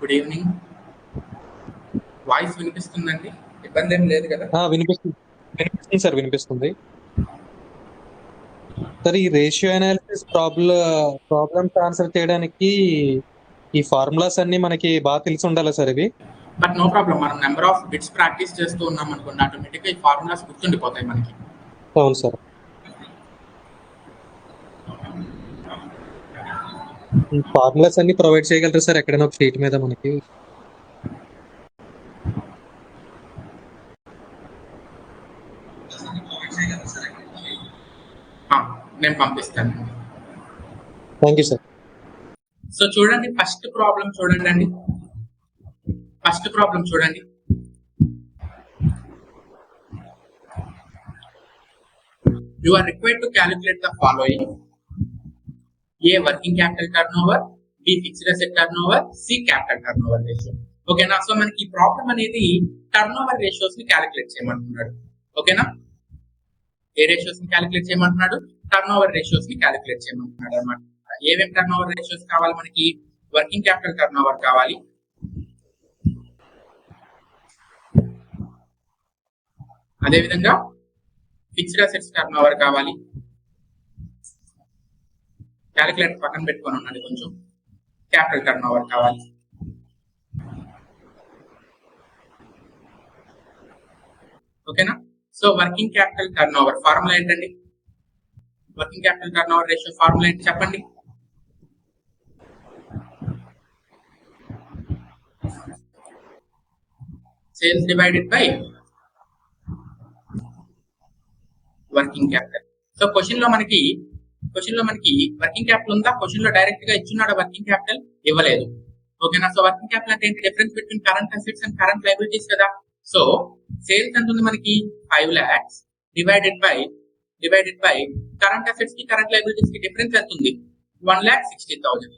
Good evening. Voice వినిపిస్తుందండి? ఇబ్బంది ఏం లేదు కదా? వినిపిస్తుంది సార్, వినిపిస్తుంది సార్. ఈ రేషియో అనాలిసిస్ ప్రాబ్లమ్స్ ఆన్సర్ చేయడానికి ఈ ఫార్ములాస్ అన్ని మనకి బాగా తెలిసి ఉండాలి సార్ ఇవి. బట్ నో ప్రాబ్లం, మనం నెంబర్ ఆఫ్ బిట్స్ ప్రాక్టీస్ చేస్తూ ఉన్నాం అనుకోండి, ఆటోమేటిక్గా ఈ ఫార్ములాస్ గుర్తుండిపోతాయి మనకి. అవును సార్. ఈ ఫార్ములాస్ అన్ని ప్రొవైడ్ చేయగలరు సార్ ఎక్కడైనా ఒక షీట్ మీద మనకి? నేను పంపిస్తాను. Thank you sir. సో చూడండి, ఫస్ట్ ప్రాబ్లం చూడండి. You are required to calculate the following: A, working capital turnover; B, fixed asset turnover; C, capital turnover ratio. ఓకేనా? సో మనకి ఈ ప్రాబ్లం అనేది టర్నోవర్ రేషియోస్ ని క్యాలిక్యులేట్ చేయమంటున్నాడు. ఓకేనా? ఏ రేషియోస్ ని క్యాలిక్యులేట్ చేయమంటున్నాడు? టర్నోవర్ రేషియోస్ ని క్యాలిక్యులేట్ చేయమంటున్నాడు అనమాట. ఏమేమి టర్నోవర్ రేషియోస్ కావాలి మనకి? వర్కింగ్ క్యాపిటల్ టర్నోవర్ కావాలి, అదేవిధంగా ఫిక్స్డ్ అసెట్స్ టర్నోవర్ కావాలి. క్యాలిక్యులేటర్ పక్కన పెట్టుకొని ఉన్నది కొంచెం. క్యాపిటల్ టర్నోవర్ కావాలి. ఓకేనా? So working capital turnover formula ఏంటండి? Working capital turnover ratio formula ఏంటి చెప్పండి? Sales divided by working capital. So question లో మనకి వర్కింగ్ క్యాపిటల్ ఉందా? క్వశ్చన్ లో డైరెక్ట్ గా ఇచ్చున్నాడు వర్కింగ్ క్యాపిటల్? ఇవ్వలేదు. ఓకేనా? సో వర్కింగ్ క్యాపిటల్ అంటే ఏంటి? Difference between current assets and current liabilities కదా. సో సేల్స్ ఎంత ఉంది మనకి? 5 lakhs divided by current assets కి కరెంట్ లయబిలిటీస్ కి డిఫరెన్స్ ఎంత ఉంది? 1,60,000.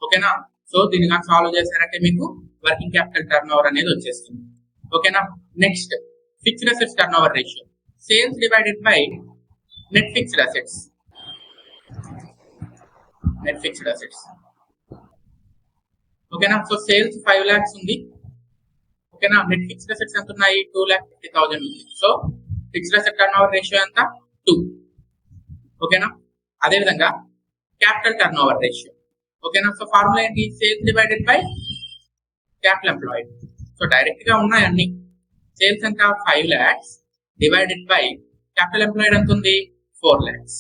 ఓకేనా? సో దీన్ని కానీ సాల్వ్ చేశారంటే మీకు వర్కింగ్ క్యాపిటల్ టర్నోవర్ అనేది వచ్చేస్తుంది. ఓకేనా? Next fixed assets turnover ratio. Sales divided by net fixed assets. ఓకేనా? సో సేల్స్ 5 lakhs ఉంది. ఓకేనా? నెట్ ఫిక్స్డ్ అసెట్స్ ఎంత ఉన్నాయి? 2,50,000 ఉంది. So fixed asset turnover ratio ఎంత? 2. ఓకేనా? అదేవిధంగా క్యాపిటల్ టర్నోవర్ రేషియో. ఓకేనా? సో ఫార్ములా ఏంటి? Sales divided by capital employed. So direct గా ఉన్నాయి అన్ని. సేల్స్ ఎంత? 5 lakhs divided by capital employed ఎంత ఉంది? 4 lakhs.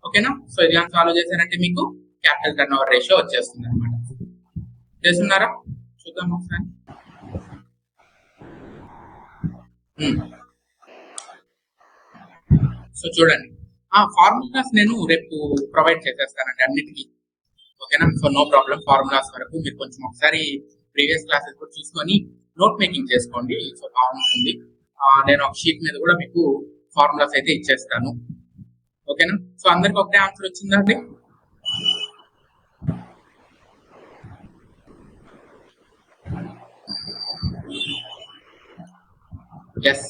ఓకేనా? సో ఇది సాల్వ్ చేశారంటే మీకు క్యాపిటల్ టర్నోవర్ రేషియో వచ్చేస్తుంది అనమాట. చేస్తున్నారా? చూద్దాం ఒకసారి. సో చూడండి, ఆ ఫార్ములాస్ నేను రేపు ప్రొవైడ్ చేసేస్తానండి అన్నిటికీ. ఓకేనా? So no problem. ఫార్ములాస్ వరకు మీరు కొంచెం ఒకసారి ప్రీవియస్ క్లాసెస్ కూడా చూసుకొని నోట్ మేకింగ్ చేసుకోండి. సో బాగుంటుంది. నేను ఒక షీట్ మీద కూడా మీకు ఫార్ములాస్ అయితే ఇచ్చేస్తాను. ఓకేనా? సో అందరికి ఒకటే ఆన్సర్ వచ్చిందండి? Yes.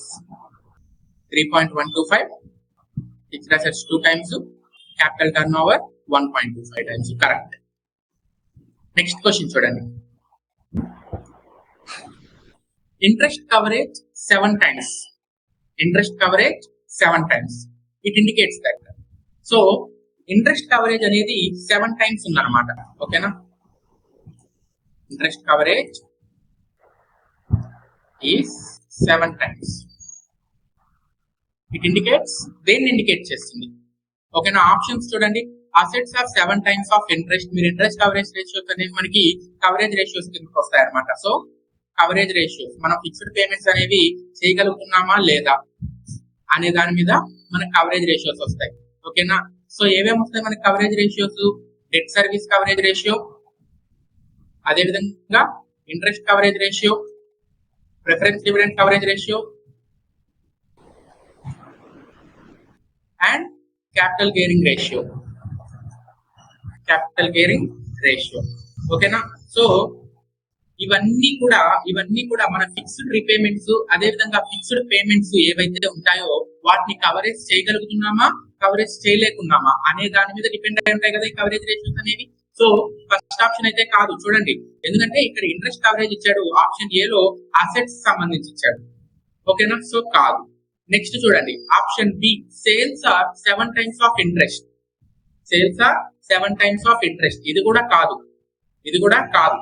3.125. Fixed assets 2 times, capital turnover 1.25 times. Correct. Next question చూడండి. Interest coverage 7 times. It indicates that. So interest coverage అనేది 7 times ఉందన్నమాట. ఓకేనా? Interest coverage is 7 times. It indicates, దేన్ని ఇండికేట్ చేస్తుంది? ఓకేనా? ఆప్షన్స్ చూడండి. Assets are 7 times of interest. మీరు interest coverage ratios అనేవి మనకి కవరేజ్ రేషియోస్ కిందకి వస్తాయి అనమాట. సో కవరేజ్ రేషియోస్, మనం ఫిక్స్డ్ పేమెంట్స్ అనేవి చేయగలుగుతున్నామా లేదా అనే దాని మీద మనకి కవరేజ్ రేషియోస్ వస్తాయి. ఓకేనా? సో ఏమేమి వస్తాయి మనకి coverage ratios? Debt service coverage ratio, అదేవిధంగా interest coverage ratio, preference dividend coverage ratio and capital gearing ratio. ఓకేనా? సో ఇవన్నీ కూడా మన ఫిక్స్డ్ రీపేమెంట్స్, అదే విధంగా ఫిక్స్డ్ పేమెంట్స్ ఏవైతే ఉంటాయో వాటిని కవరేజ్ చేయగలుగుతున్నామా, కవరేజ్ చేయలేకున్నామా అనే దాని మీద డిపెండ్ అయి ఉంటాయి కదా ఈ కవరేజ్ రేషియోస్ అనేవి. సో ఫస్ట్ ఆప్షన్ అయితే కాదు చూడండి, ఎందుకంటే ఇక్కడ ఇంట్రెస్ట్ కవరేజ్ ఇచ్చాడు, ఆప్షన్ ఏ లో అసెట్స్ సంబంధించి ఇచ్చాడు. ఓకేనా, సో కాదు. నెక్స్ట్ చూడండి option B, sales are 7 times of interest. Sales are 7 times of interest, ఇది కూడా కాదు, ఇది కూడా కాదు.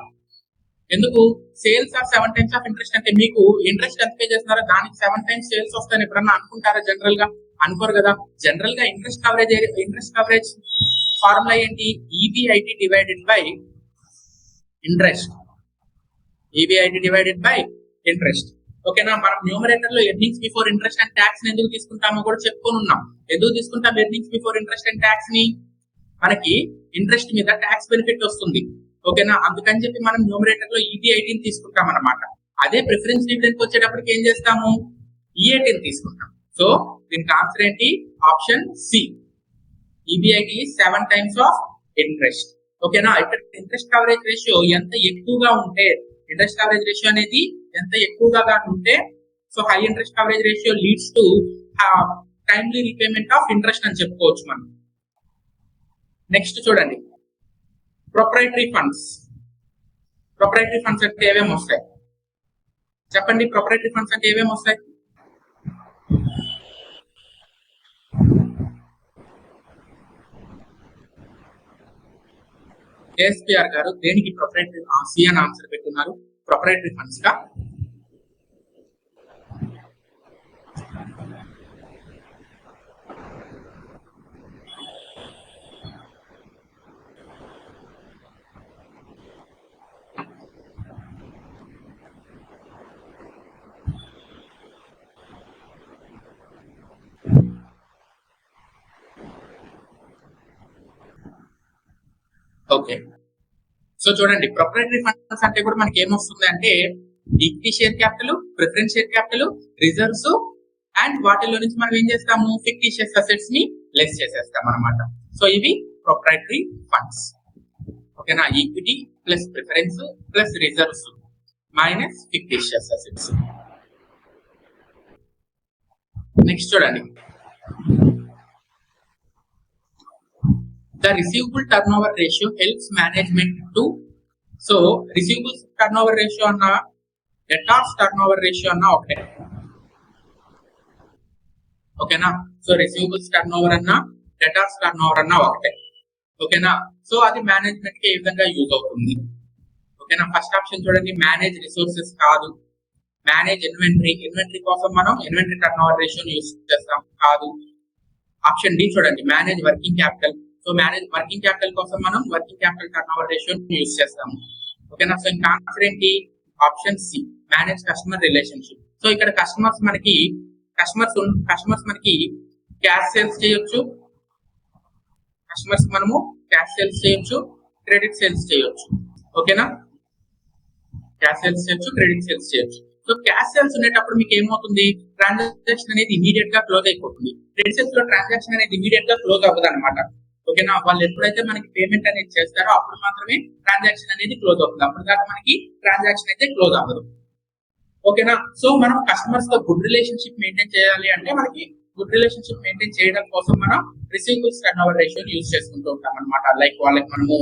ఎందుకు sales are 7 times of interest అంటే మీకు ఇంట్రెస్ట్ ఎంత పే చేస్తున్నారో దానికి 7 times సేల్స్ వస్తాయని ఎప్పుడన్నా అనుకుంటారా? జనరల్ గా అనుకోరు కదా. జనరల్ గా ఇంట్రెస్ట్ కవరేజ్ ఫార్ములా ఏంటి? EBIT divided by interest. EBIT divided by interest. ఓకేనా, మనం న్యూమరేటర్ లో earnings before interest and tax ని ఎందుకు తీసుకుంటామో కూడా చెప్పుకొని ఉన్నాం. ఎందుకు తీసుకుంటాం earnings before interest and tax ని? మనకి ఇంట్రెస్ట్ మీద ట్యాక్స్ బెనిఫిట్ వస్తుంది. ఓకేనా, అందుకని చెప్పి మనం న్యూమరేటర్ లో ఈబిఐటిని తీసుకుంటాం అనమాట. అదే ప్రిఫరెన్స్ డివిడెండ్ వచ్చేటప్పటికి ఏం చేస్తాము? ఈఏటిని తీసుకుంటాం. సో దీనికి ఆన్సర్ ఏంటి? Option C, EBIT 7 times of interest. ఓకేనా, ఇక్కడ ఇంట్రెస్ట్ కవరేజ్ రేషియో ఎంత ఎక్కువగా ఉంటే, ఇంట్రెస్ట్ కవరేజ్ రేషియో అనేది ఎంత ఎక్కువగా ఉంటే, so high interest coverage ratio leads to timely repayment of interest అని చెప్పుకోవచ్చు మనం. నెక్స్ట్ చూడండి ప్రొప్రైటరీ ఫండ్స్. ప్రొప్రైటరీ ఫండ్స్ అంటే ఏమేమి వస్తాయి చెప్పండి? ప్రొప్రైటరీ ఫండ్స్ అంటే ఏమేమి వస్తాయి? ఎస్పిఆర్ గారు దేనికి ప్రొప్రైటరీ సి అని ఆన్సర్ పెట్టున్నారు? ప్రొప్రైటరీ ఫండ్స్ గా. ఓకే, సో చూడండి ప్రొప్రైటరీ ఫండ్స్ అంటే కూడా మనకి ఏమొస్తుంది అంటే equity share capital, preference share capital, reserves and వాటిలో నుంచి మనం ఏం చేస్తాము? ఫిక్టిషియస్ అసెట్స్ ని లెస్ చేసేస్తాం అనమాట. సో ఇవి ప్రొప్రైటరీ ఫండ్స్. ఓకేనా, equity plus preference plus reserves minus fictitious assets. Next చూడండి the receivable turnover ratio helps management to, so receivables turnover ratio అన్న debtors turnover ratio అన్న ఒకటే. ఓకేనా, సో receivables turnover అన్న debtors turnover అన్న ఒకటే. ఓకేనా, సో అది మేనేజ్మెంట్ కి ఏ విధంగా యూజ్ అవుతుంది? ఓకేనా, ఫస్ట్ ఆప్షన్ చూడండి, మేనేజ్ రిసోర్సెస్ కాదు. మేనేజ్ ఇన్వెంటరీ కోసం మనం ఇన్వెంటరీ టర్నోవర్ రేషియోని యూజ్ చేస్తాం, కాదు. ఆప్షన్ డి చూడండి, manage working capital. So manage working capital కోసం మనం వర్కింగ్ క్యాపిటల్ టర్నోవర్ రేషియోని యూజ్ చేస్తాము. ఓకేనా, సో ఇంకా ఆన్సర్ ఏంటి? Option C, manage customer relationship. So ఇక్కడ కస్టమర్స్ మనకి క్యాష్ సేల్స్ చేయొచ్చు, కస్టమర్స్ మనము క్యాష్ సేల్స్ చేయొచ్చు, క్రెడిట్ సేల్స్ చేయొచ్చు. ఓకేనా, క్యాష్ సేల్స్ చేయొచ్చు, క్రెడిట్ సేల్స్ చేయొచ్చు. సో క్యాష్ సేల్స్ ఉండేటప్పుడు మీకు ఏమవుతుంది? ట్రాన్సాక్షన్ అనేది ఇమీడియట్ గా క్లోజ్ అయిపోతుంది. క్రెడిట్ సేల్స్ లో ట్రాన్సాక్షన్ అనేది ఇమీడియట్ గా క్లోజ్ అవ్వదు అనమాట. ఓకేనా, వాళ్ళు ఎప్పుడైతే మనకి పేమెంట్ అనేది చేస్తారో అప్పుడు మాత్రమే ట్రాన్సాక్షన్ అనేది క్లోజ్ అవుతుంది. అప్పుడు దాకా మనకి ట్రాన్సాక్షన్ అయితే క్లోజ్ అవ్వదు. ఓకేనా, సో మనం కస్టమర్స్ తో గుడ్ రిలేషన్షిప్ మెయింటైన్ చేయాలి అంటే మనకి గుడ్ రిలేషన్షిప్ మెయింటైన్ చేయడం కోసం మనం రిసీవబుల్స్ టర్నోవర్ రేషియోని యూజ్ చేసుకుంటూ ఉంటాం అనమాట. లైక్ వాళ్ళకి మనము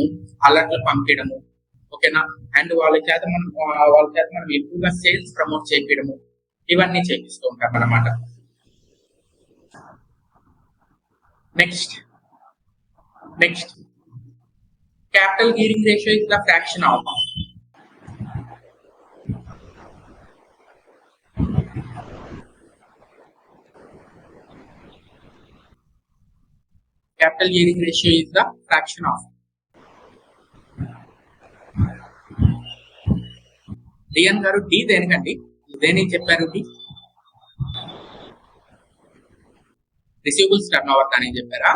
అలర్ట్లు పంపించడము, ఓకేనా, అండ్ వాళ్ళ చేత మనం ఎక్కువగా సేల్స్ ప్రమోట్ చేయడము, ఇవన్నీ చేపిస్తూ ఉంటాం అనమాట. Next capital gearing ratio is the fraction of capital gearing ratio is the fraction of డిఎన్ గారు డి దేనికండి? దేనికి చెప్పారు? డి రిసీవబుల్స్ టర్నోవర్ అని చెప్పారా?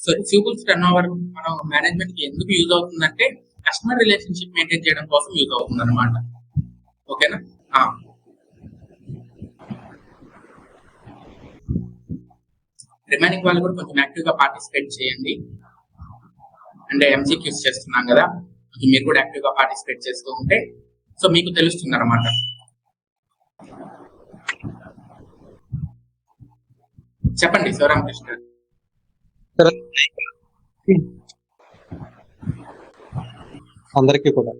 సో రిసీవబుల్స్ టర్నోవర్ మనం మేనేజ్మెంట్ కి ఎందుకు యూజ్ అవుతుందంటే కస్టమర్ రిలేషన్షిప్ మెయింటైన్ చేయడం కోసం యూజ్ అవుతుంది అనమాట. ఓకేనా, రిమైనింగ్ వాళ్ళు కూడా కొంచెం యాక్టివ్ గా పార్టిసిపేట్ చేయండి. అంటే ఎంసీక్యూస్ చేస్తున్నాం కదా, మీరు కూడా యాక్టివ్ గా పార్టిసిపేట్ చేస్తూ ఉంటే సో మీకు తెలుస్తుంది అనమాట. చెప్పండి శివరామకృష్ణ గారు. అందరికీ కూడా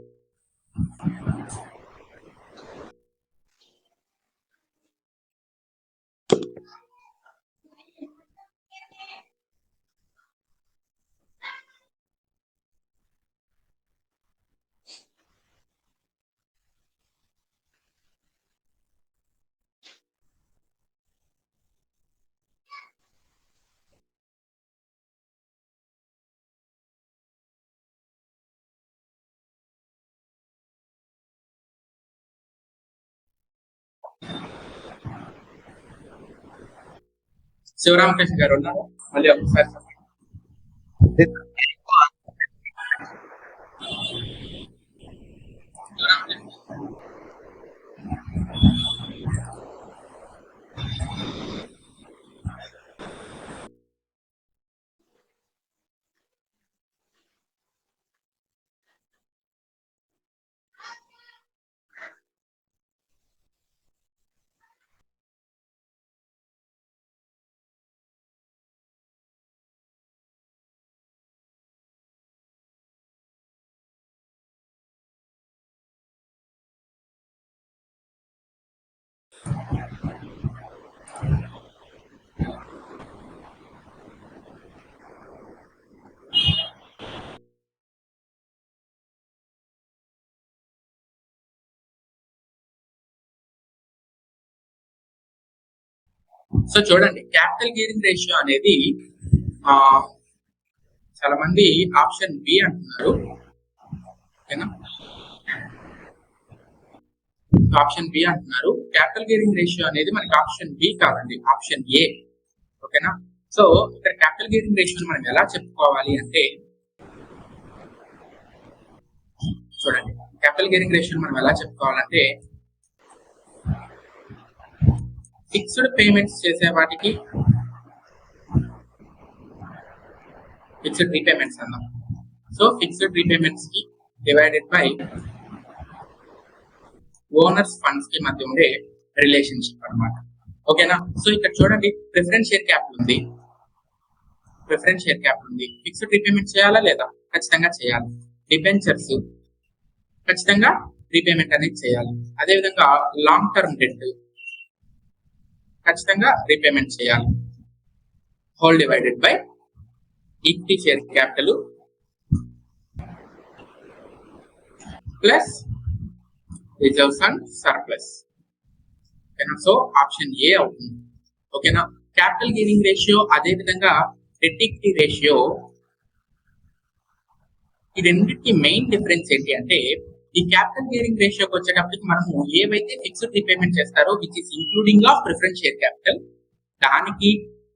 శివరామకృష్ణ గారు ఉన్నారు, మళ్ళీ ఒకసారి చెప్పండి. సో చూడండి, క్యాపిటల్ గేరింగ్ రేషియో అనేది చాలా మంది ఆప్షన్ బి అంటున్నారు. ఓకేనా, ఆప్షన్ బి అంటున్నారు. క్యాపిటల్ గేరింగ్ రేషియో అనేది మనకి ఆప్షన్ బి కాదండి, ఆప్షన్ ఏ. ఓకేనా, సో ఇక్కడ క్యాపిటల్ గేరింగ్ రేషియో మనం ఎలా చెప్పుకోవాలి అంటే, చూడండి క్యాపిటల్ గేరింగ్ రేషియో మనం ఎలా చెప్పుకోవాలంటే, ఫిక్స్డ్ పేమెంట్స్ చేసే వాటికి ఫిక్స్డ్ రీపేమెంట్స్ అన్నాం. సో ఫిక్స్డ్ రీపేమెంట్స్ కి డివైడెడ్ బై ఓనర్స్ ఫండ్స్ కి మధ్య ఉండే రిలేషన్షిప్ అన్నమాట. ఓకేనా, సో ఇక్కడ చూడండి ప్రిఫరెన్స్ షేర్ క్యాపిటల్ ఉంది, ప్రిఫరెన్స్ షేర్ క్యాపిటల్ ఉంది. ఫిక్స్డ్ రీపేమెంట్ చేయాలా లేదా? ఖచ్చితంగా చేయాలి. డిబెంచర్స్ ఖచ్చితంగా రీపేమెంట్ అనేది చేయాలి. అదేవిధంగా లాంగ్ టర్మ్ డెట్ ఖచ్చితంగా రీపేమెంట్ చేయాలి. Whole divided by equity share capital plus reserves and surplus. ఓకేనా, సో ఆప్షన్ ఏ అవుతుంది. ఓకేనా, క్యాపిటల్ గెయినింగ్ రేషియో అదే విధంగా డెట్ ఈక్విటీ రేషియో, ఈ రెండింటికి మెయిన్ డిఫరెన్స్ ఏంటి అంటే, ఈ క్యాపిటల్ గేరింగ్ రేషియోకి వచ్చేటప్పటికి మనము ఏవైతే ఫిక్స్డ్ రీపేమెంట్ చేస్తారో which is including of preference share capital, దానికి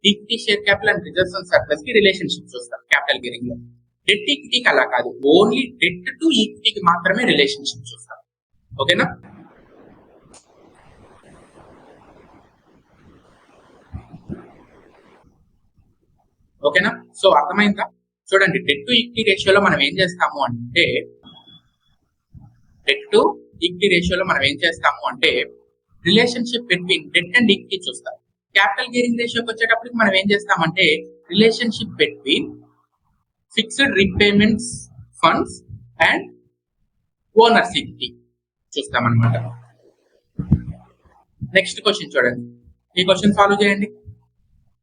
equity share capital and reserves and surplus కి రిలేషన్షిప్ చూస్తాం క్యాపిటల్ గేరింగ్ లో. డెట్ ఈక్విటీకి అలా కాదు, ఓన్లీ డెట్ టు ఈక్విటీకి మాత్రమే రిలేషన్షిప్ చూస్తాం. ఓకేనా, ఓకేనా, సో అర్థమైందా? చూడండి, డెట్ టు ఈక్విటీ రేషియోలో మనం ఏం చేస్తాము అంటే, డెట్ టు ఈక్విటీ రేషియోలో మనం ఏం చేస్తాము అంటే relationship between debt and equity చూస్తాం. క్యాపిటల్ గేరింగ్ రేషియోకి వచ్చేటప్పటికి మనం ఏం చేస్తామంటే relationship between fixed repayments funds and owners equity చూస్తామన్నమాట. నెక్స్ట్ క్వశ్చన్ చూడండి, ఈ క్వశ్చన్ సాల్వ్ చేయండి.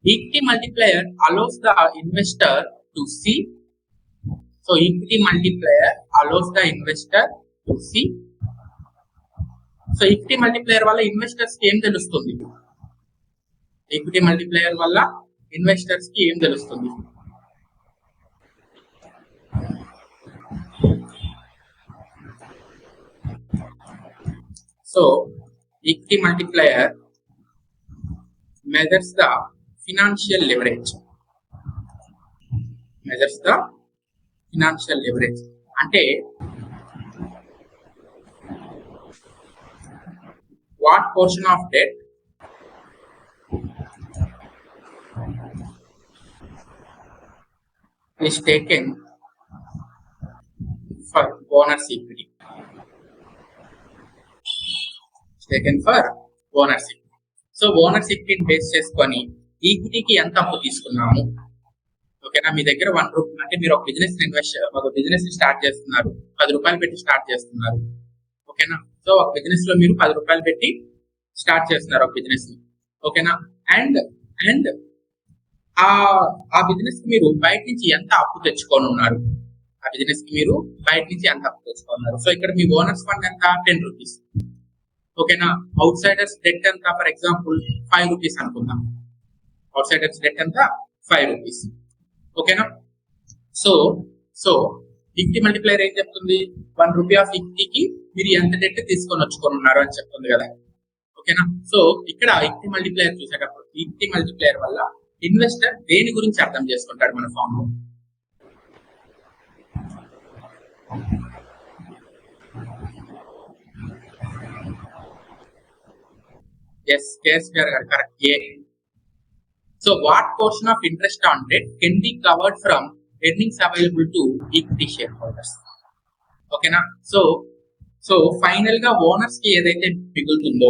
Equity multiplier allows the investor to see, so equity multiplier allows the investor to see, so equity multiplier వల్ల ఇన్వెస్టర్స్ కి ఏం తెలుస్తుంది? Equity multiplier వల్ల investors కి ఏం తెలుస్తుంది? So equity multiplier measures the financial leverage, measures the financial leverage అంటే what portion of debt is taken for owner's equity. So owners ఈక్విటీని బేస్ చేసుకొని ఈక్విటీకి ఎంత అప్పు తీసుకున్నాము. ఓకేనా, మీ దగ్గర 1 రూపీ అంటే మీరు ఒక బిజినెస్ స్టార్ట్ చేస్తున్నారు, 10 రూపాయలు పెట్టి స్టార్ట్ చేస్తున్నారు. ఓకేనా, సో ఒక బిజినెస్ లో మీరు 10 రూపాయలు పెట్టి స్టార్ట్ చేస్తున్నారు ఒక బిజినెస్ ని. ఓకేనా, అండ్ ఆ బిజినెస్ కి మీరు బయట నుంచి ఎంత అప్పు తెచ్చుకొని ఉన్నారు. సో ఇక్కడ మీ ఓనర్స్ ఫండ్ ఎంత, 10 రూపీస్. ఓకేనా, అవుట్ సైడర్స్ డెట్ ఎంత, ఫర్ ఎగ్జాంపుల్ 5 రూపీస్ అనుకుందాం. అవుట్ సైడర్స్ డెట్ ఎంత, 5 రూపీస్. ఓకేనా, సో ఈక్విటీ మల్టిప్లైర్ ఏం చెప్తుంది, 1 రూపీ ఆఫ్ ఈక్విటీకి మీరు ఎంత డెట్ తీసుకొని ఉన్నారు అని చెప్తుంది కదా. ఓకేనా, సో ఇక్కడ ఈక్విటీ మల్టిప్లైర్ చూసేటప్పుడు ఈక్విటీ మల్టిప్లైర్ వల్ల ఇన్వెస్టర్ దేని గురించి అర్థం చేసుకుంటాడు మన ఫామ్ లో. Yes, correct. A. So, what portion of interest on debt can be covered from earnings available to equity shareholders? Okay, na? So final ga owners ki edaithe migulutundo,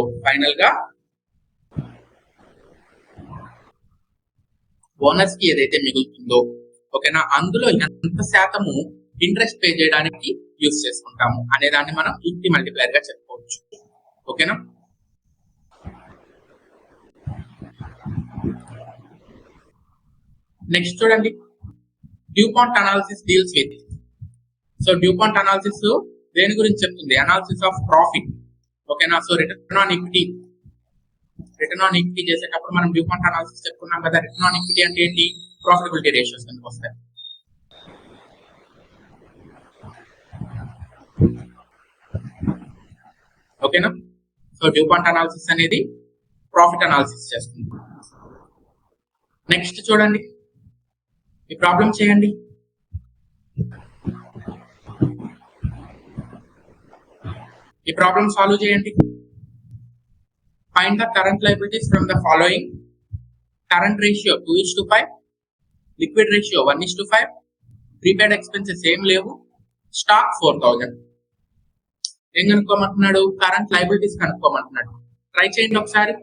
okay na, అందులో ఎంత శాతము interest pay చేయడానికి use చేసుకుంటాము అనే దాన్ని మనం equity multiplier గా చెప్పుకోవచ్చు. ఓకేనా, నెక్స్ట్ చూడండి, DuPont analysis deals with. So DuPont analysis దేని గురించి చెప్తుంది, అనాలిసిస్ ఆఫ్ ప్రాఫిట్. ఓకేనా, సో రిటర్న్ ఆన్ ఈక్విటీ చేసేటప్పుడు మనం డ్యూపాంట్ అనాలిసిస్ చెప్పుకున్నాం కదా. రిటర్న్ ఆన్ ఈక్విటీ అంటే ఏంటి, ప్రాఫిటబిలిటీ రేషియోస్ కిందకి వస్తాయి. ఓకేనా, సో డ్యూపాంట్ అనాలిసిస్ అనేది ప్రాఫిట్ అనాలిసిస్ చేస్తుంది. నెక్స్ట్ చూడండి, ఈ ప్రాబ్లం చేయండి. ఈ ప్రాబ్లం సాల్వ్ చేయండి. Find the current liabilities from the following. Current ratio 2:5, liquid ratio 1:5, prepaid expenses ఏం లేవు, స్టాక్ 4000. ఏం కనుక్కోమంటున్నాడు, కరెంట్ లయబిలిటీస్ కనుక్కోమంటున్నాడు. ట్రై చేయండి ఒకసారి.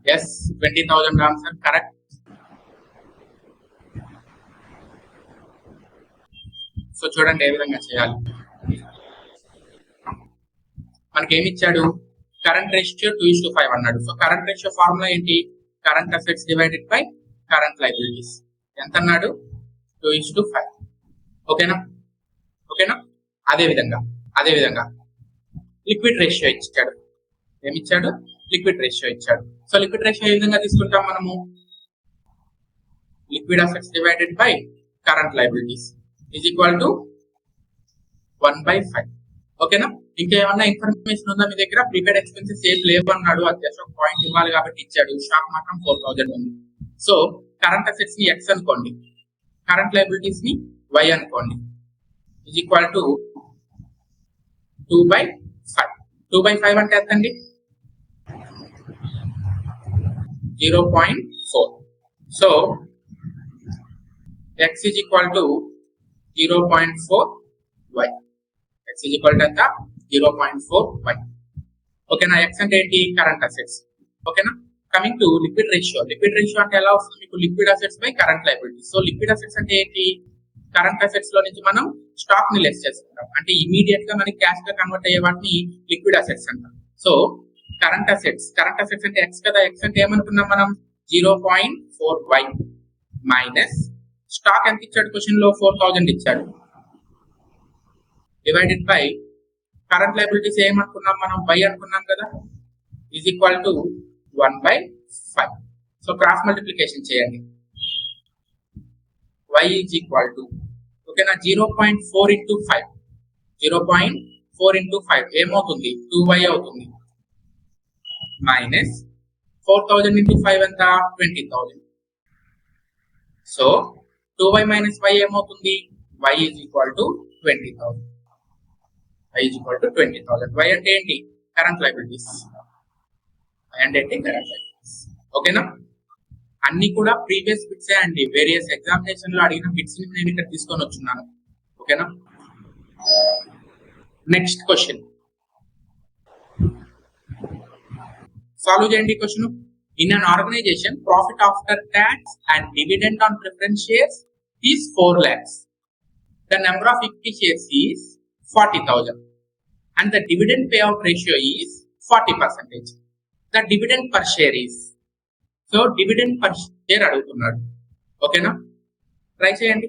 Yes, 20,000 answer correct. సో చూడండి ఏ విధంగా చేయాలి. మనకి ఏమి ఇచ్చాడు, కరెంట్ రేషియో 2:5 అన్నాడు. సో కరెంట్ రేషియో ఫార్ములా ఏంటి, current assets divided by current liabilities. ఎంత అన్నాడు, 2:5. ఓకేనా, అదే విధంగా లిక్విడ్ రేషియో ఇచ్చాడు. ఏమిచ్చాడు, లిక్విడ్ రేషియో ఇచ్చాడు. సో లిక్విడ్ రేషియో ఏ విధంగా తీసుకుంటాం మనము, liquid assets divided by current liabilities is equal to 1/5. ఓకేనా, ఇంకా ఏమన్నా ఇన్ఫర్మేషన్ ఉందా మీ దగ్గర, ప్రీపెయిడ్ ఎక్స్పెన్సెస్ ఏం లేవు అన్నాడు, అది జస్ట్ ఒక పాయింట్ ఇవ్వాలి కాబట్టి ఇచ్చాడు. షాక్ మాత్రం 4000 ఉంది. సో కరెంట్ అసెట్స్ ని X అనుకోండి, కరెంట్ లయబిలిటీస్ ని Y అనుకోండి, ఈజ్ ఈక్వల్ టు 2/5. 2/5 అంటే ఎంత అండి, 0.4. So X is equal to 0.4y. X is equal to ఎంత, 0.4y. ఓకేనా, X అంటే ఏంటి, కరెంట్ అసెట్స్. ఓకేనా, కమింగ్ టు లిక్విడ్ రేషియో అంటే ఎలా వస్తుంది మీకు liquid assets by current liabilities. So liquid assets అంటే ఏంటి, కరెంట్ అసెట్స్ లో నుంచి మనం స్టాక్ ని లెస్ చేసుకుంటాం, అంటే ఇమీడియట్ గా మనకి క్యాష్ గా కన్వర్ట్ అయ్యే వాటిని లిక్విడ్ అసెట్స్ అంటాం. సో కరెంట్ అసెట్స్ అంటే ఎక్స్ కదా, ఎక్స్ అంటే ఏమనుకున్నాం మనం 0.4y మైనస్ స్టాక్ ఎంత ఇచ్చాడు క్వశ్చన్ లో 4000 ఇచ్చాడు, డివైడెడ్ బై కరెంట్ లయబిలిటీస్ ఏమనుకున్నాం మనం y అనుకున్నాం కదా, is equal to 1/5. So cross multiplication చేయండి, y ఈజ్ ఈక్వల్ టు ఓకేనా 0.4 into 5 0.4 into 5 ఏమవుతుంది 2y అవుతుంది, మైనస్ 4000 into 5 ఎంత 20,000. సో 2y minus y ఏమవుతుంది, y is equal to 20,000. y is equal to 20,000. y అంటే ఏంటి, కరెంట్ లయబిలిటీస్. ఓకేనా, అన్ని కూడా ప్రీవియస్ బిట్స్ అండి, వేరియస్ ఎగ్జామినేషన్ లో అడిగిన బిట్స్ ని నేను ఇక్కడ తీసుకొని వచ్చున్నాను. ఓకేనా, నెక్స్ట్ క్వశ్చన్ సాల్వ్ చేయండి. Question, in an organisation profit after tax and dividend on preference shares is 4 lakhs. The number of equity shares is 40,000 and the dividend payout ratio is 40%. The dividend per share is, so dividend per share అడుగుతున్నాడు. ఓకేనా, try చేయండి.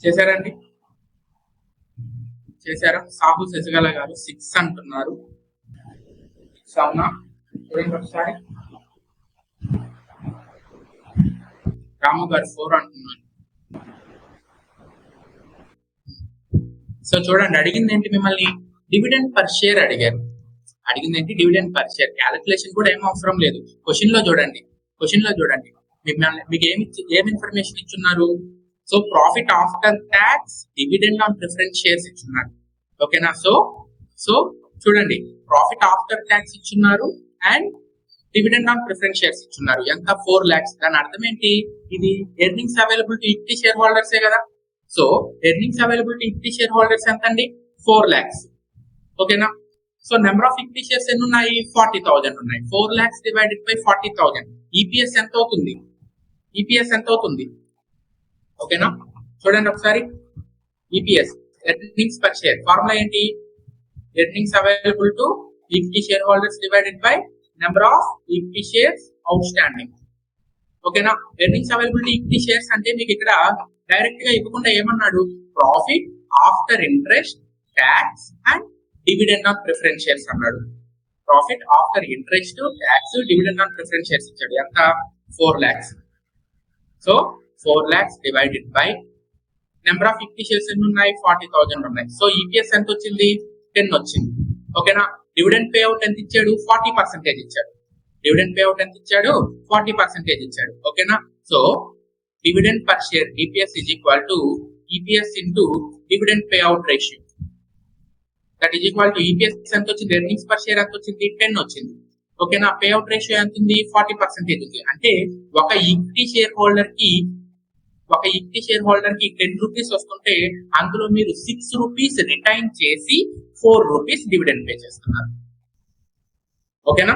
చేశారండి, చేశారా? సాహు శశికళ గారు 6 అంటున్నారు. అవునా, చూడండి ఒకసారి. రాము గారు 4 అంటున్నారు. సో చూడండి, అడిగింది ఏంటి మిమ్మల్ని, డివిడెండ్ పర్ షేర్ అడిగారు. అడిగింది ఏంటి, డివిడెండ్ పర్ షేర్. క్యాలిక్యులేషన్ కూడా ఏం అవసరం లేదు, క్వశ్చన్ లో చూడండి. మీకు ఏమి ఇన్ఫర్మేషన్ ఇచ్చున్నారు, so profit after tax, dividend on preference shares ఇచ్చున్నారు. ఓకేనా, సో చూడండి, ప్రాఫిట్ ఆఫ్టర్ ట్యాక్స్ ఇచ్చున్నారు and dividend on preference shares ఇచ్చున్నారు. ఎంత 4 lakhs. దాని అర్థం ఏంటి, ఇది earnings available to equity share హోల్డర్సే కదా. So earnings available to equity share holders ఎంత అండి, 4 lakhs. ఓకేనా, so number of equity shares ఎన్ని ఉన్నాయి, 40,000 ఉన్నాయి. 4 lakhs డివైడెడ్ బై 40,000, ఈపీఎస్ ఎంత అవుతుంది, ఓకేనా. చూడండి ఒకసారి, EPS earnings per share formula ఏంటి, earnings available to equity share holders divided by number of equity shares outstanding. ఓకేనా, earnings available to equity shares అంటే మీకు ఇక్కడ డైరెక్ట్ గా ఇవ్వకుండా ఏమన్నాడు, profit after interest, tax and dividend on preference shares అన్నాడు. Profit after interest, tax, dividend on preference shares ఇచ్చాడు. ఎంత 4 lakhs. So 4 lakhs divided by number of equity shares ఎన్ని ఉన్నాయి, 40,000 ఉన్నాయి. సో ఈపీఎస్ ఎంత వచ్చింది, 10 వచ్చింది. ఓకేనా, డివిడెండ్ పే అవుట్ ఎంత ఇచ్చాడు, 40% ఇచ్చాడు. డివిడెండ్ పే అవుట్ ఎంత ఇచ్చాడు, 40% ఇచ్చాడు. ఓకేనా, so dividend per share DPS is equal to EPS into dividend pay out ratio. That is equal to EPS ఎంత వచ్చింది, ఎర్నింగ్స్ పర్ షేర్ ఎంత వచ్చింది, 10 వచ్చింది. ఓకేనా, పే అవుట్ రేషియో ఎంత ఉంది, 40% ఉంది. అంటే ఒక ఈక్విటీ షేర్ హోల్డర్ కి 10 రూపీస్ వస్తుంటే అందులో మీరు 6 రూపీస్ రిటైన్ చేసి 4 రూపీస్ డివిడెండ్ పే చేస్తున్నారు. ఓకేనా,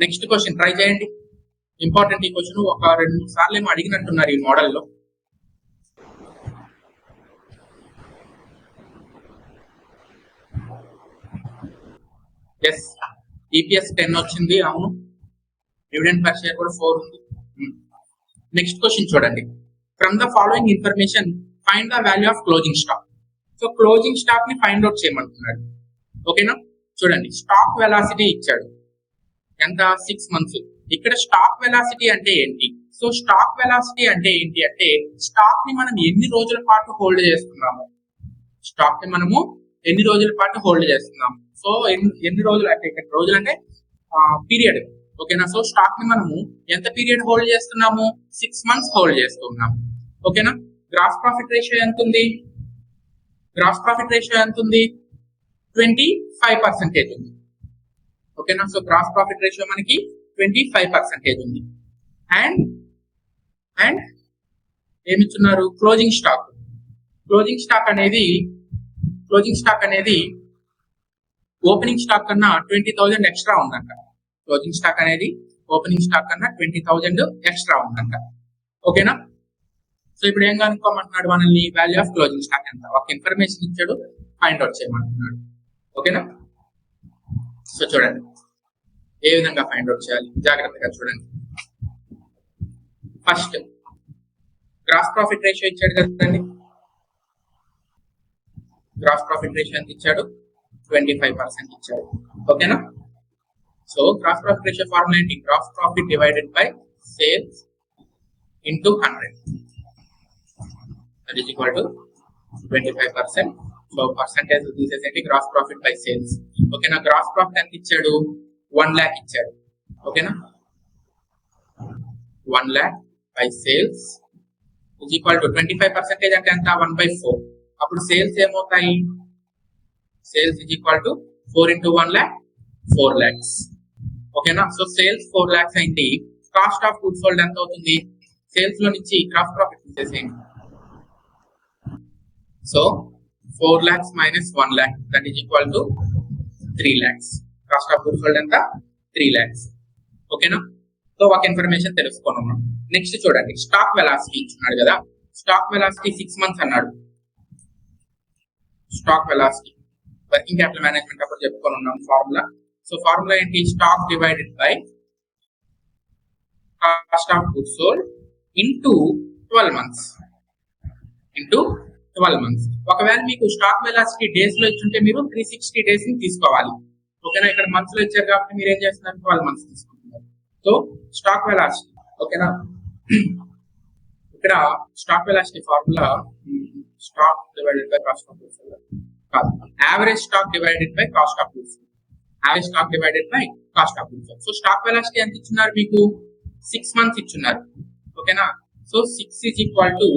నెక్స్ట్ క్వశ్చన్ ట్రై చేయండి. ఇంపార్టెంట్ ఈ క్వశ్చన్, ఒక 2-3 సార్లు ఏమో అడిగినట్టున్నారు ఈ మోడల్లో. ఎస్, ఈపీఎస్ 10 వచ్చింది, అవును. డివిడెండ్ పర్ షేర్ కూడా 4 ఉంది. నెక్స్ట్ క్వశ్చన్ చూడండి. From the following information find the value of closing stock. So closing stock ని ఫైండ్ అవుట్ చేయమంటున్నాడు. ఓకేనా, చూడండి స్టాక్ వెలాసిటీ ఇచ్చాడు ఎంత, 6 months. ఇక్కడ స్టాక్ వెలాసిటీ అంటే ఏంటి? సో స్టాక్ వెలాసిటీ అంటే ఏంటి అంటే స్టాక్ ని మనం ఎన్ని రోజుల పాటు హోల్డ్ చేస్తున్నాము, స్టాక్ ని మనము ఎన్ని రోజుల పాటు హోల్డ్ చేస్తున్నాము. సో ఎన్ని రోజులు అంటే ఇక్కడ రోజులు అంటే పీరియడ్. ఓకేనా, సో స్టాక్ ని మనము ఎంత పీరియడ్ హోల్డ్ చేస్తున్నాము, 6 months హోల్డ్ చేస్తున్నాము. ఓకేనా, గ్రాస్ ప్రాఫిట్ రేషియో ఎంత ఉంది, గ్రాస్ ప్రాఫిట్ రేషియో ఎంత ఉంది, 25% ఉంది. ఓకేనా, సో గ్రాస్ ప్రాఫిట్ రేషియో మనకి 25% ఉంది. అండ్ ఏమిచ్చున్నారు, క్లోజింగ్ స్టాక్. క్లోజింగ్ స్టాక్ అనేది ఓపెనింగ్ స్టాక్ కన్నా 20,000 ఎక్స్ట్రా ఉందంట. క్లోజింగ్ స్టాక్ అనేది ఓపెనింగ్ స్టాక్ కన్నా 20,000 ఎక్స్ట్రా ఉందంట. ఓకేనా, సో ఇప్పుడు ఏం కనుక్కోమంటున్నాడు మనల్ని, వాల్యూ ఆఫ్ క్లోజింగ్ స్టాక్ ఎంత, ఒక ఇన్ఫర్మేషన్ ఇచ్చాడు, ఫైండ్ అవుట్ చేయమంటున్నాడు. ఓకేనా, సో చూడండి ఏ విధంగా ఫైండ్ అవుట్ చేయాలి, జాగ్రత్తగా చూడండి. ఫస్ట్ గ్రాస్ ప్రాఫిట్ రేషియో ఇచ్చాడు కదండి, గ్రాస్ ప్రాఫిట్ రేషియో ఎంత ఇచ్చాడు, 25% ఇచ్చాడు. ఓకేనా, so gross profit ratio formula ఏంటి, gross profit divided by sales into 100, that is equal to 25%. So percentage తీసేసేంటి, గ్రాస్ ప్రాఫిట్ బై సేల్స్. ఓకేనా, గ్రాస్ ప్రాఫిట్ ఎంత ఇచ్చాడు, 1 lakh ఇచ్చాడు. ఓకేనా, 1 lakh by sales is equal to 25% అంటే ఎంత, 1/4. అప్పుడు సేల్స్ ఏమవుతాయి, sales is equal to 4 into 1 lakh, 4 lakhs. ఓకేనా, సో సేల్స్ 4 lakhs అయింది. కాస్ట్ ఆఫ్ గుడ్స్ సోల్డ్ ఎంత అవుతుంది, సేల్స్ లో నుంచి గ్రాస్ ప్రాఫిట్ తీసేసేయండి. So 4 lakhs minus 1 lakh, that is equal to 3 lakhs. Cost of goods sold ఎంత, 3 lakhs. ఓకేనా, so ఒక ఇన్ఫర్మేషన్ తెలుసుకున్నాం. నెక్స్ట్ చూడండి, స్టాక్ వెలాసిటీ ఇచ్చున్నాడు కదా, స్టాక్ వెలాసిటీ 6 months అన్నాడు. Stock velocity working capital management అప్పుడు చెప్పుకొని ఉన్నాం ఫార్ములా. సో ఫార్ములా ఏంటి, stock divided by cost of goods sold into 12 months. ఒకవేళ మీకు స్టాక్ వెలాసిటీ డేస్ లో ఇచ్చుంటే మీరు 360 days ని తీసుకోవాలి. ఓకేనా, ఇక్కడ మంత్స్ లో ఇచ్చారు కాబట్టి మీరు ఏం చేస్తున్నారు, 12 months తీసుకుంటున్నారు. సో స్టాక్ వెలాసిటీ, ఓకేనా, ఇక్కడ stock velocity formula stock divided by cost of goods sold కాదు, average stock divided by cost of goods, average stock divided by cost of goods. So stock velocity ఎంత ఇచ్చున్నారు మీకు, 6 months ఇచ్చున్నారు. ఓకేనా, so 6 is equal to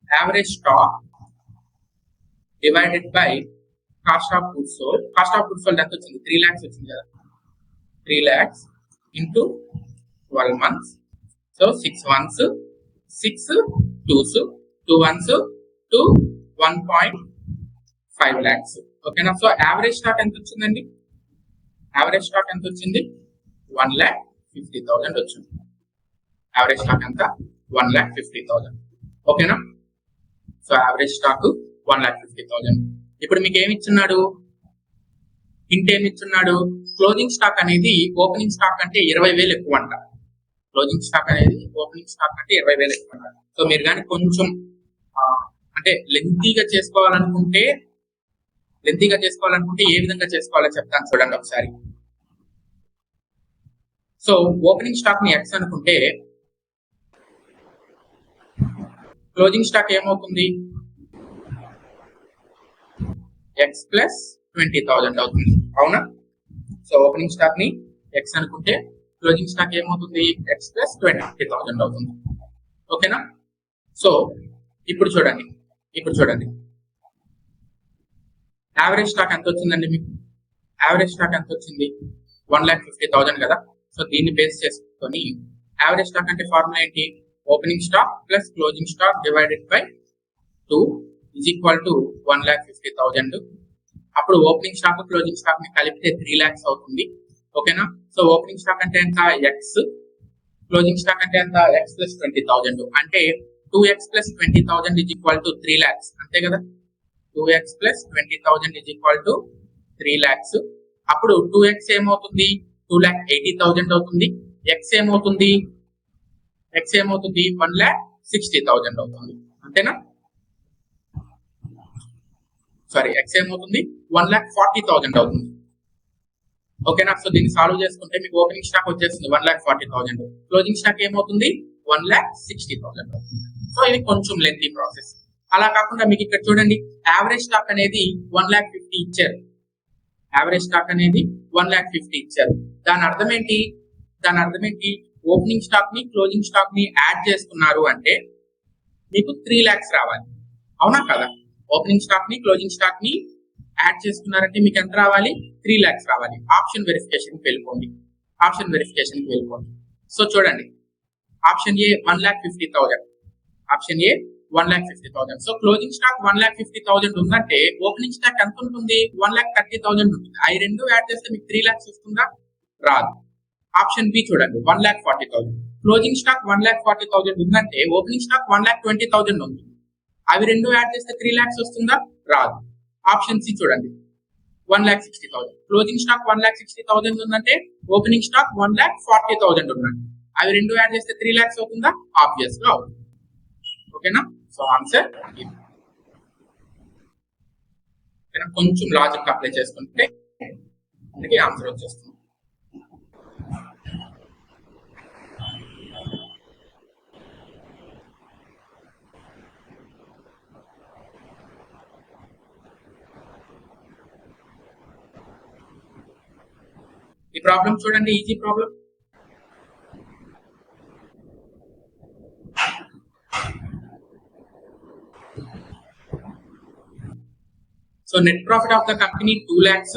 average stock divided by cost of goods sold. Cost of goods sold ఎంత వచ్చింది, 3 lakhs వచ్చింది కదా, 3 lakhs into 12 months. So 6 ones 6 twos 2 ones 2 1.5 lakhs. ఓకేనా, సో యావరేజ్ స్టాక్ ఎంత వచ్చిందండి, యావరేజ్ స్టాక్ ఎంత వచ్చింది, 1,50,000 వచ్చింది. యావరేజ్ స్టాక్ ఎంత, 1,50,000. ఓకేనా, సో యావరేజ్ స్టాక్ 1,50,000. ఇప్పుడు మీకు ఏమి ఇచ్చున్నాడు, హింట్ ఏమి ఇచ్చున్నాడు, క్లోజింగ్ స్టాక్ అనేది ఓపెనింగ్ స్టాక్ అంటే 20,000 ఎక్కువ అంట. క్లోజింగ్ స్టాక్ అనేది ఓపెనింగ్ స్టాక్ అంటే 20,000 ఎక్కువ అంట. సో మీరు కానీ కొంచెం అంటే లెంతీగా చేసుకోవాలనుకుంటే ఏ విధంగా చేసుకోవాలో చెప్తాను చూడండి ఒకసారి. సో ఓపెనింగ్ స్టాక్ ని X అనుకుంటే క్లోజింగ్ స్టాక్ ఏమవుతుంది, X ప్లస్ 20,000 అవుతుంది. అవునా, సో ఓపెనింగ్ స్టాక్ ని X అనుకుంటే క్లోజింగ్ స్టాక్ ఏమవుతుంది, X ప్లస్ 20,000 అవుతుంది. ఓకేనా, సో ఇప్పుడు చూడండి యావరేజ్ స్టాక్ ఎంత వచ్చిందండి మీకు, యావరేజ్ స్టాక్ ఎంత వచ్చింది, 1,50,000 కదా. సో దీన్ని బేస్ చేసుకొని యావరేజ్ స్టాక్ అంటే ఫార్ములా ఏంటి, opening stock plus closing stock divided by 2 is equal to 1,50,000. అప్పుడు ఓపెనింగ్ స్టాక్ క్లోజింగ్ స్టాక్ ని కలిపితే 3 lakhs అవుతుంది. ఓకేనా. సో ఓపెనింగ్ స్టాక్ అంటే ఎంత ఎక్స్, క్లోజింగ్ స్టాక్ అంటే ఎంత ఎక్స్ ప్లస్ 20,000 అంటే 2x plus 20,000 is equal to 3 lakhs అంతే కదా. 2x plus 20,000 is equal to 3 lakhs. అప్పుడు 2x ఏమవుతుంది 2,80,000 అవుతుంది. x ఏమవుతుంది 1,60,000 అవుతుంది అంతేనా. సారీ x ఏమవుతుంది 1,40,000 అవుతుంది. ఓకేనా. సో దీన్ని సాల్వ్ చేసుకుంటే మీకు ఓపెనింగ్ స్టాక్ వచ్చేస్తుంది 1,40,000, క్లోజింగ్ స్టాక్ ఏమవుతుంది 1,60,000 అవుతుంది. సో ఇది కొంచెం లెంతీ ప్రాసెస్. అలా కాకుండా మీకు ఇక్కడ చూడండి యావరేజ్ స్టాక్ అనేది 1,50,000 ఇచ్చారు. యావరేజ్ స్టాక్ అనేది 1,50,000 ఇచ్చారు. దాని అర్థం ఏంటి ఓపెనింగ్ స్టాక్ ని క్లోజింగ్ స్టాక్ ని యాడ్ చేసుకున్నారు అంటే మీకు 3 lakhs రావాలి, అవునా కదా. ఓపెనింగ్ స్టాక్ ని క్లోజింగ్ స్టాక్ ని యాడ్ చేసుకున్నారంటే మీకు ఎంత రావాలి 3 lakhs రావాలి. ఆప్షన్ వెరిఫికేషన్ కి వెళ్ళిపోండి. సో చూడండి option A 1,50,000, option A 1,50,000. So closing stock 1,50,000 ఉందంటే ఓపెనింగ్ స్టాక్ ఎంత ఉంటుంది 1,30,000 ఉంటుంది. అవి రెండు యాడ్ చేస్తే మీకు 3 lakhs వస్తుందా, రాదు. ఆప్షన్ బి చూడండి 1,40,000, క్లోజింగ్ స్టాక్ 1,40,000 ఉందంటే ఓపెనింగ్ స్టాక్ 1,20,000 ఉంటుంది. అవి రెండు యాడ్ చేస్తే 3 lakhs వస్తుందా, రాదు. ఆప్షన్ సి చూడండి 1,60,000, క్లోజింగ్ స్టాక్ 1,60,000 ఉందంటే ఓపెనింగ్ స్టాక్ 1,40,000 ఉందండి. అవి రెండు యాడ్ చేస్తే 3 lakhs అవుతుందా, ఆబ్వియస్ గా అవుతుంది. ఓకేనా. సో ఆన్సర్ కొంచెం లాజిక్ అప్లై చేసుకుంటే మనకి ఆన్సర్ వచ్చేస్తుంది. ఈ ప్రాబ్లం చూడండి, easy problem. So net profit of the company 2 lakhs,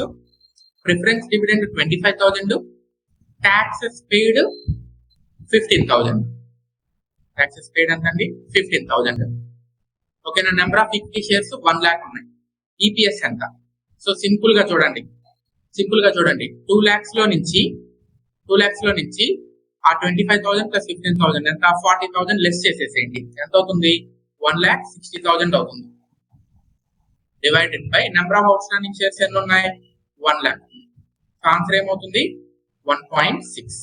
preference dividend 25,000, taxes paid 15,000. taxes paid ఎంతండి 15,000. ఓకేనా. Number of equity shares 1 lakh ఉన్నాయి. ఈపీఎస్ ఎంత. సో సింపుల్ గా చూడండి 2 lakhs లో నుంచి ఆ 25,000 ప్లస్ 15,000 ఎంత 40,000 లెస్ చేసేసేయండి. ఎంత అవుతుంది 1,60,000 అవుతుంది. Divided by number of out standing shares ఎన్ని ఉన్నాయి 1 lakh. ఆన్సర్ ఏమవుతుంది 1.6.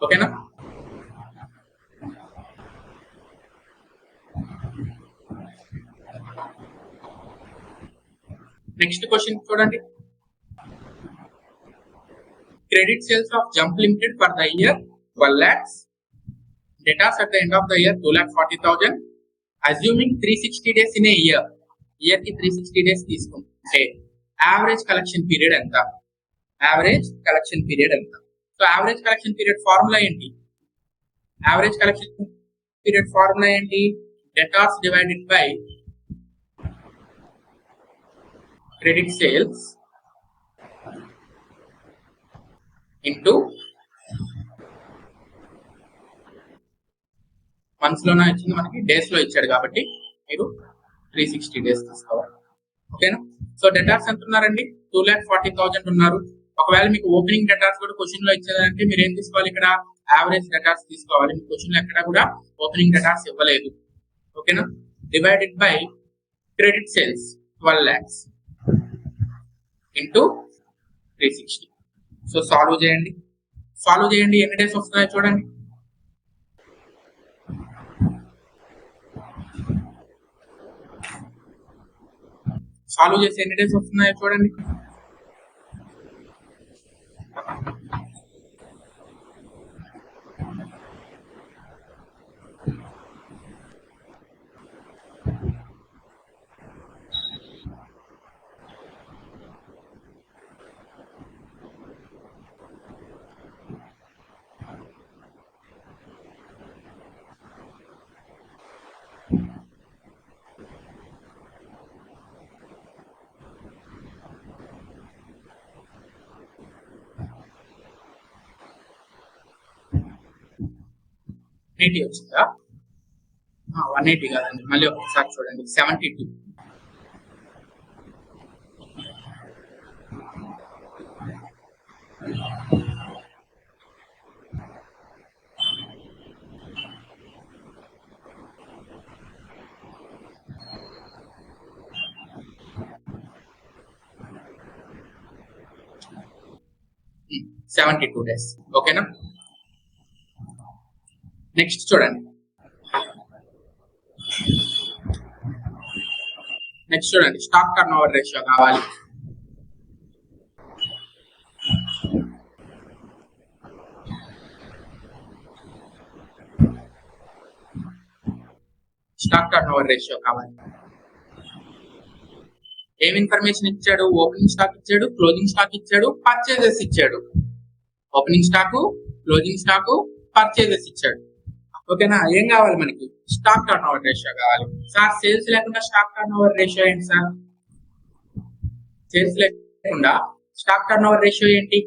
ఓకేనా. నెక్స్ట్ క్వశ్చన్ చూడండి. Credit sales of jump limited for the year 12 lakhs, debtors at the end of the year 2,40,000. Assuming 360 days in a year కి 360 days తీసుకుంటే average collection period ఎంత. So average collection period formula ఏంటి, debtors divided by credit sales into months లోనే ఇచ్చింది మనకి, days లో ఇచ్చాడు కాబట్టి మీరు 360 days తీసుకోవాలి. ఓకేనా. సో డెటార్స్ ఎంత ఉన్నారండి 2,40,000 ఉన్నారు. ఒకవేళ మీకు ఓపెనింగ్ డెటార్స్ కూడా క్వశ్చన్ లో ఇచ్చేదంటే మీరు ఏం తీసుకోవాలి, ఇక్కడ యావరేజ్ డెటార్స్ తీసుకోవాలి. మీ క్వశ్చన్ లో ఎక్కడ కూడా ఓపెనింగ్ డెటార్స్ ఇవ్వలేదు. ఓకేనా. Divided by credit sales 12 lakhs into 360. So solve చేయండి ఎన్ని డేస్ వస్తున్నాయో చూడండి. సాల్వ్ చేసి ఎన్ని డేస్ వస్తున్నాయో చూడండి. నీటి వచ్చిందా 180 కాదండి, మళ్ళీ ఒకసారి చూడండి. 72. Hmm, 72 days. ఓకేనా? నెక్స్ట్ చూడండి. స్టాక్ టర్న్ ఓవర్ రేషియో కావాలి. ఏం ఇన్ఫర్మేషన్ ఇచ్చాడు? ఓపెనింగ్ స్టాక్ ఇచ్చాడు, క్లోజింగ్ స్టాక్ ఇచ్చాడు, పర్చేజెస్ ఇచ్చాడు. Opening stock, closing stock, purchases ఇచ్చాడు. ఓకేనా? ఏం కావాలి మనకి? స్టాక్ టర్న్ ఓవర్ రేషియో కావాలి. సార్ సేల్స్ లేకుండా స్టాక్ టర్న్ ఓవర్ రేషియో ఏంటి సార్? సేల్స్ లేకుండా స్టాక్ టర్న్ ఓవర్ రేషియో ఏంటి?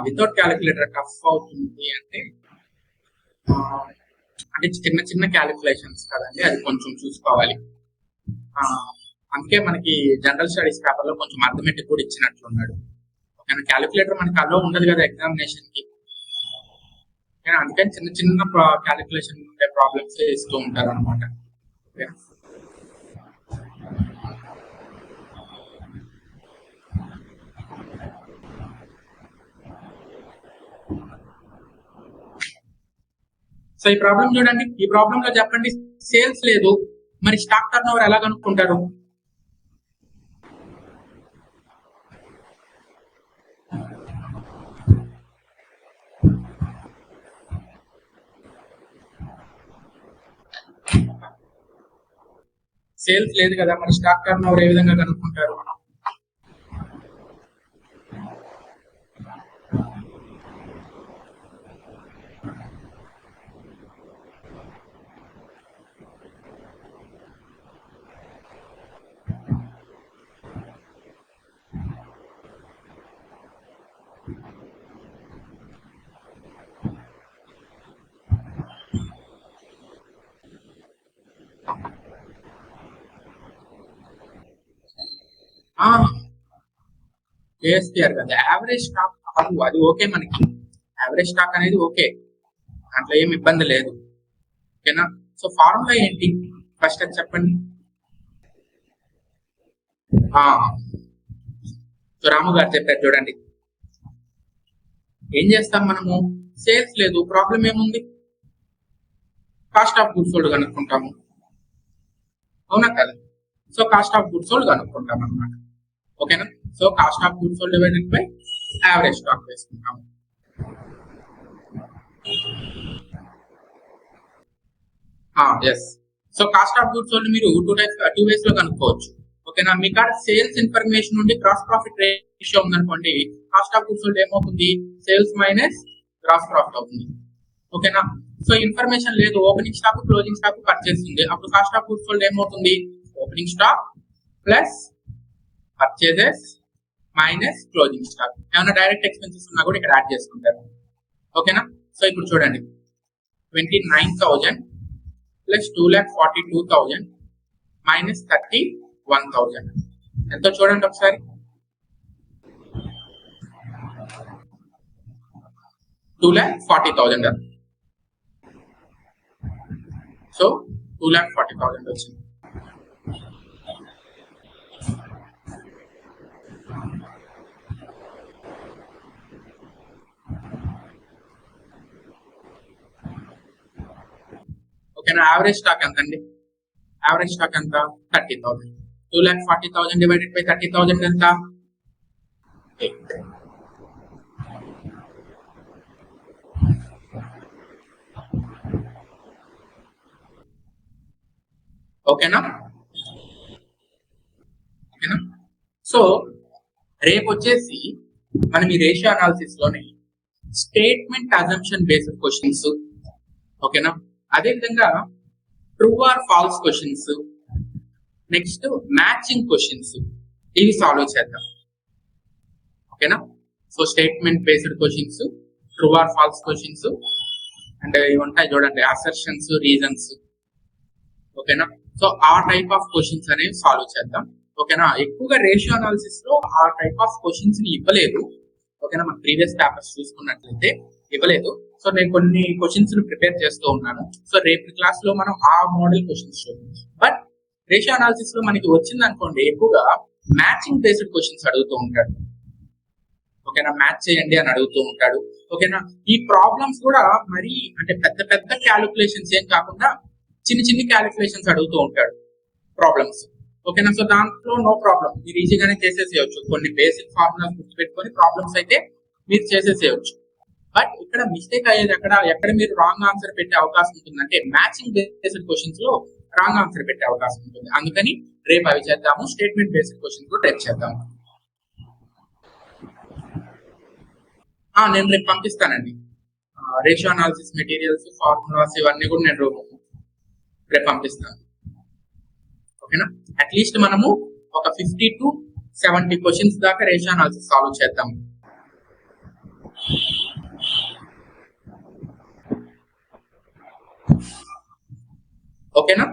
వితౌట్ క్యాలిక్యులేటర్ టఫ్ అవుతుంది అంటే చిన్న చిన్న క్యాలిక్యులేషన్స్ కదండి, అది కొంచెం చూసుకోవాలి. అందుకే మనకి జనరల్ స్టడీస్ పేపర్ లో కొంచెం అర్థమెటిక్ కూడా ఇచ్చినట్లున్నాడు. ఓకేనా? క్యాలిక్యులేటర్ మనకి అలో ఉండదు కదా ఎగ్జామినేషన్ కి, అందుకని చిన్న చిన్న క్యాలిక్యులేషన్ ఉండే ప్రాబ్లమ్స్ ఇస్తూ ఉంటారు అనమాట. సో ఈ ప్రాబ్లం చూడండి. ఈ ప్రాబ్లం లో చెప్పండి, సేల్స్ లేదు, మరి స్టాక్ టర్న్ ఓవర్ ఎలా కనుక్కుంటారు? సేల్స్ లేదు కదా, మరి స్టాక్ టర్న్ ఓవర్ ఏ విధంగా కనుక్కుంటారు? ఏఎస్పిఆర్ కదా, యావరేజ్ స్టాక్ కాదు, అది ఓకే మనకి. యావరేజ్ స్టాక్ అనేది ఓకే, దాంట్లో ఏమి ఇబ్బంది లేదు. ఓకేనా? సో ఫార్ములా ఏంటి ఫస్ట్ అది చెప్పండి. సో రాము గారు చెప్పారు చూడండి. ఏం చేస్తాం మనము? సేల్స్ లేదు, ప్రాబ్లం ఏముంది? కాస్ట్ ఆఫ్ గుడ్స్ సోల్డ్ కనుక్కుంటాము, అవునా కదా? So cost of goods sold కనుక్కుంటాం అన్నమాట. ఓకేనా? So cost of goods sold divided by average stock వేసుకుంటాము. Yes. So cost of goods sold మీరు టూ వేస్ లో కనుక్కోవచ్చు. ఓకేనా? మీ కాడ సేల్స్ ఇన్ఫర్మేషన్ నుండి గ్రాస్ ప్రాఫిట్ రేషియో ఉందనుకోండి, కాస్ట్ ఆఫ్ గుడ్స్ సోల్డ్ ఏమవుతుంది? సేల్స్ మైనస్ గ్రాస్ ప్రాఫిట్ అవుతుంది. ఓకేనా? సో ఇన్ఫర్మేషన్ లేదు, opening stock, closing stock purchase ఉంది, అప్పుడు కాస్ట్ ఆఫ్ గుడ్స్ సోల్డ్ ఏమవుతుంది? Opening stock plus purchases minus closing stock. ఏమైనా డైరెక్ట్ ఎక్స్పెన్సెస్ ఉన్నా కూడా ఇక్కడ యాడ్ చేసుకుంటారు. ఓకేనా? సో ఇప్పుడు చూడండి, 29,000 ప్లస్ 2,42,000 మైనస్ 31,000 ఎంతో చూడండి ఒకసారి. 2,40,000. సో 2,40,000 వచ్చింది. ఓకేనా? యావరేజ్ స్టాక్ ఎంత అండి? యావరేజ్ స్టాక్ ఎంత? 30,000. 2,40,000 డివైడెడ్ బై 30,000 ఎంత? 8. ఓకేనా? సో రేపు వచ్చేసి మనం ఈ రేషియో అనాలిసిస్ లోనే స్టేట్మెంట్ అజంప్షన్ బేస్డ్ క్వశ్చన్స్, ఓకేనా, అదే విధంగా true or false questions, next matching questions, ఇవి సాల్వ్ చేద్దాం. ఓకేనా? So statement based questions, true or false questions, and ఇవి ఉంటాయి చూడండి అసర్షన్స్, రీజన్స్. ఓకేనా, సో ఆ టైప్ ఆఫ్ క్వశ్చన్స్ అనేవి సాల్వ్ చేద్దాం. ఓకేనా, ఎక్కువగా రేషియో అనాలిసిస్ లో ఆ టైప్ ఆఫ్ క్వశ్చన్స్ ని ఇవ్వలేదు. ఓకేనా, మన ప్రీవియస్ పేపర్స్ చూసుకున్నట్లయితే ఇవ్వలేదు. సో నేను కొన్ని క్వశ్చన్స్ ని ప్రిపేర్ చేస్తూ ఉన్నాను. సో రేపు క్లాస్ లో మనం ఆ మోడల్ క్వశ్చన్స్ చూద్దాం. బట్ రేషియో అనాలిసిస్ లో మనకి వచ్చింది అనుకోండి, ఎక్కువగా మ్యాచింగ్ బేస్డ్ క్వశ్చన్స్ అడుగుతూ ఉంటాడు. ఓకేనా, మ్యాచ్ చేయండి అని అడుగుతూ ఉంటాడు. ఓకేనా, ఈ ప్రాబ్లమ్స్ కూడా మరి అంటే పెద్ద పెద్ద క్యాలిక్యులేషన్స్ ఏం కాకుండా చిన్న చిన్న క్యాలిక్యులేషన్స్ అడుగుతూ ఉంటాడు ప్రాబ్లమ్స్. ఓకేనా, సో దాంట్లో నో ప్రాబ్లం, మీరు ఈజీగానే చేసేసేయచ్చు. కొన్ని బేసిక్ ఫార్ములాస్ గుర్తుపెట్టుకొని ప్రాబ్లమ్స్ అయితే మీరు చేసేసేయచ్చు. బట్ ఇక్కడ మిస్టేక్ అయ్యేది ఎక్కడ మీరు రాంగ్ ఆన్సర్ పెట్టే అవకాశం ఉంటుందంటే మ్యాచింగ్ బేస్డ్ క్వశ్చన్స్ లో రాంగ్ ఆన్సర్ పెట్టే అవకాశం ఉంటుంది. అందుకని రేపు అవి చేద్దాము. స్టేట్మెంట్ బేస్డ్ క్వశ్చన్స్ కూడా రేపు చేద్దాము. నేను రేపు పంపిస్తానండి. రేషియో అనాలిసిస్ మెటీరియల్స్, ఫార్ములాస్ ఇవన్నీ కూడా నేను రేపు పంపిస్తాను. ఓకేనా, అట్లీస్ట్ మనము ఒక 50 to 70 క్వశ్చన్స్ దాకా రేషియో అనాలిసిస్ సాల్వ్ చేద్దాం. ఓకేనా.